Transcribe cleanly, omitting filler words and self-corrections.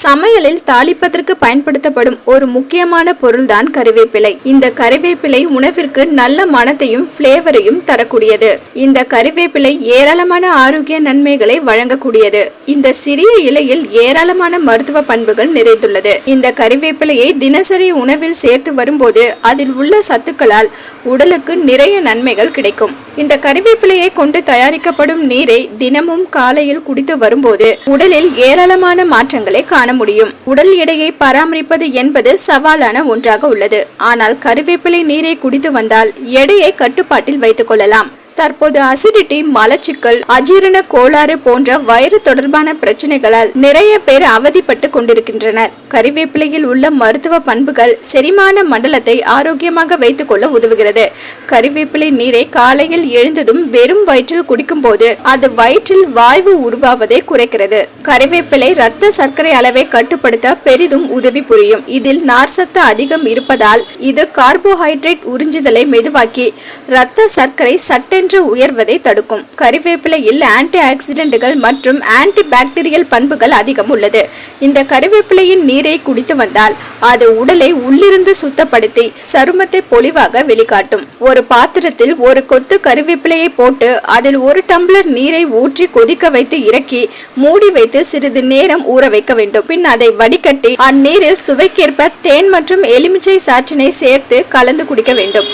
சமையலில் தாளிப்பதற்கு பயன்படுத்தப்படும் ஒரு முக்கியமான பொருள்தான் கறிவேப்பிலை. இந்த கறிவேப்பிலை உணவிற்கு நல்ல மணத்தையும் பிளேவரையும் தரக்கூடியது. இந்த கறிவேப்பிலை ஏராளமான ஆரோக்கிய நன்மைகளை வழங்கக்கூடியது. இந்த சிறிய இலையில் ஏராளமான மருத்துவ பண்புகள் நிறைந்துள்ளது. இந்த கறிவேப்பிலையை தினசரி உணவில் சேர்த்து வரும்போது அதில் உள்ள சத்துக்களால் உடலுக்கு நிறைய நன்மைகள் கிடைக்கும். இந்த கறிவேப்பிலையை கொண்டு தயாரிக்கப்படும் நீரை தினமும் காலையில் குடித்து வரும்போது உடலில் ஏராளமான மாற்றங்களை காண முடியும். உடல் எடையை பராமரிப்பது என்பது சவாலான ஒன்றாக உள்ளது. ஆனால் கறிவேப்பிலை நீரை குடித்து வந்தால் எடையை கட்டுப்பாட்டில் வைத்துக் கொள்ளலாம். தற்போது அசிடிட்டி, மலச்சிக்கல், அஜீரண கோளாறு போன்ற வயிறு தொடர்பான பிரச்சனைகளால் நிறைய பேர் அவதிப்பட்டு கொண்டிருக்கின்றனர். கறிவேப்பிலையில் உள்ள மருத்துவ பண்புகள் செரிமான மண்டலத்தை ஆரோக்கியமாக வைத்துக் கொள்ள உதவுகிறது. கறிவேப்பிலை நீரை காலையில் எழுந்ததும் வெறும் வயிற்றில் குடிக்கும் போது அது வயிற்றில் வாய்வு உருவாவதை குறைக்கிறது. கறிவேப்பிலை இரத்த சர்க்கரை அளவை கட்டுப்படுத்த பெரிதும் உதவி புரியும். இதில் நார்சத்து அதிகம் இருப்பதால் இது கார்போஹைட்ரேட் உறிஞ்சுதலை மெதுவாக்கி இரத்த சர்க்கரை சட்டென்று உயர்வதை தடுக்கும். கறிவேப்பிலையில் ஆன்டி ஆக்சிடென்ட்கள் மற்றும் ஆன்டி பாக்டீரியல் பண்புகள் அதிகம் உள்ளது. இந்த கறிவேப்பிலையின் நீரை குடித்து வந்தால் அது உடலை உள்ளிருந்து சுத்தப்படுத்தி சருமத்தை பொலிவாக வெளிக்காட்டும். ஒரு பாத்திரத்தில் ஒரு கொத்து கறிவேப்பிலையை போட்டு அதில் 1 டம்ளர் நீரை ஊற்றி கொதிக்க வைத்து இறக்கி மூடி வைத்து சிறிது நேரம் ஊற வைக்க வேண்டும். பின் அதை வடிகட்டி அந்நீரில் சுவைக்கேற்ப தேன் மற்றும் எலுமிச்சை சாற்றினை சேர்த்து கலந்து குடிக்க வேண்டும்.